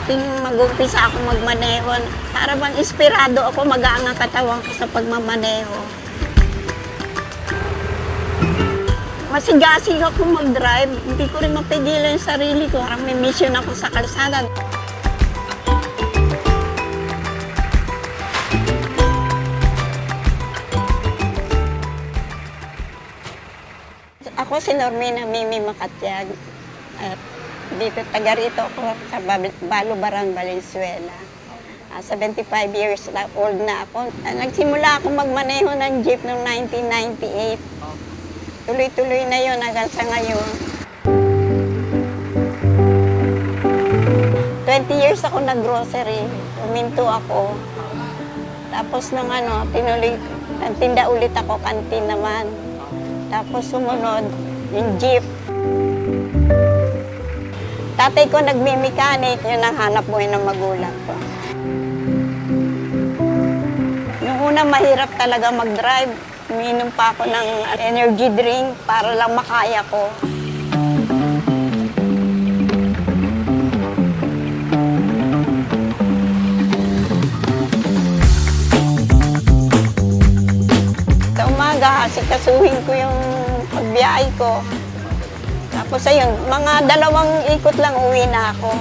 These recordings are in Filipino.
Ting mag-umpisa ako magmaneho, para bang inspirado ako, magaan ang katawan ko sa pagmamaneho. Masigasig ako mag-drive, hindi ko rin mapigilan yung sarili ko. Parang may mission ako sa kalsada. Ako si Normina Mimi Makatyag. At dito, taga rito ako sa Balubaran, Valenzuela. 75 years old na ako. Nagsimula ako magmaneho ng jeep noong 1998. Tuloy-tuloy na yun hanggang sa ngayon. 20 years ako nag-grocery. Uminto ako. Tapos nung tinda ulit ako, kantin naman. Tapos sumunod, yung jeep. Tatay ko nagmimekanik, yun ang hanap buhay ng magulang ko. Noong una, mahirap talaga mag-drive. Umiinom pa ako ng energy drink para lang makaya ko. Sa umaga, sikasuhin ko yung pagbiyahe ko. Tapos ayun, mga 2 ikot lang uwi na ako.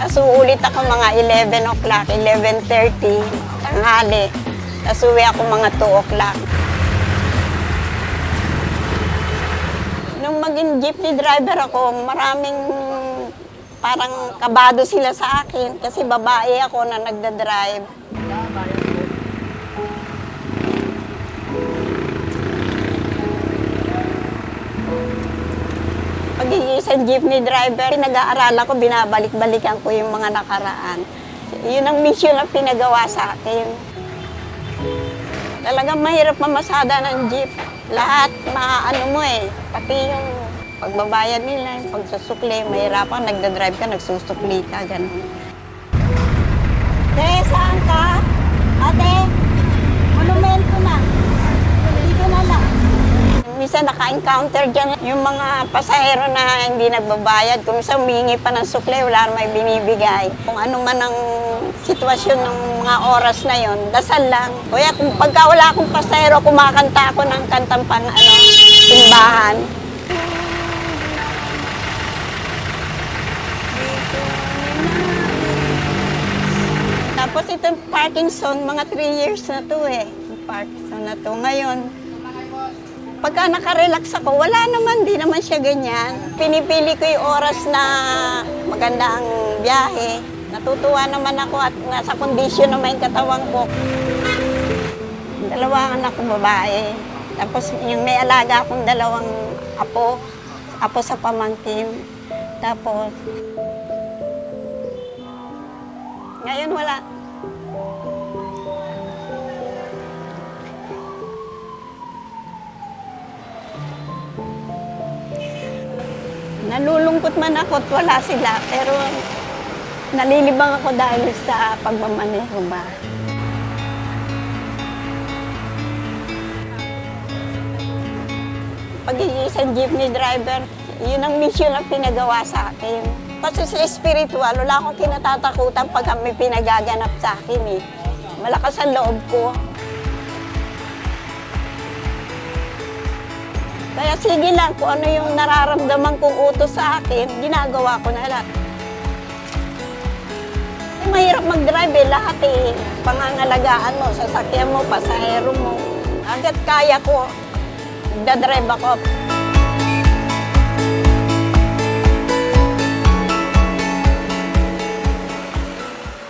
Tapos ulit ako mga 11 o'clock, 11:30, tanghali. Tapos uwi ako mga 2 o'clock. Nung maging jeepney driver ako, maraming parang kabado sila sa akin kasi babae ako na nagdadrive. Pagiging isang jeepney driver, pinag-aaralan ko, binabalik-balikan ko yung mga nakaraan. Yun ang mission na pinagawa sa akin. Talagang mahirap mamasada ng jeep. Lahat, pati yung pagbabayad nila, yung pagsusukli, mahirapan, nagdadrive ka, nagsusukli ka, gano'n. Saan ka? Ate, monumento na. Dito na lang. Minsan naka-encounter dyan yung mga pasahero na hindi nagbabayad. Kung minsan humingi pa ng sukli, wala na may binibigay. Kung ano man ang sitwasyon ng mga oras na yon, dasal lang. Kaya kung pagka wala akong pasahero, kumakanta ako ng kantang simbahan. Tapos itong Parkinson, mga 3 years na to eh. Yung Parkinson na to. Ngayon, pagka nakarelax ako, wala naman, di naman siya ganyan. Pinipili ko yung oras na maganda ang biyahe. Natutuwa naman ako at nasa kondisyon naman yung katawan ko. 2 anak ko babae. Tapos yung may alaga akong 2 apo sa pamangkin. Tapos, ngayon wala. Nalulungkot man ako at wala sila, pero nalilibang ako dahil sa pagmamaneho ba. Pagiging isang jeepney driver, yun ang mission na pinagawa sa akin. Kasi sa spiritual, wala akong kinatatakutan pag may pinagaganap sa akin eh. Malakas ang loob ko. Kaya sige lang, kung ano yung nararamdaman kong utos sa akin, ginagawa ko na lahat. Mahirap mag-drive eh, lahat eh. Pangangalagaan mo, sasakyan mo, pasahero mo. Hanggat kaya ko, nagdadrive ako.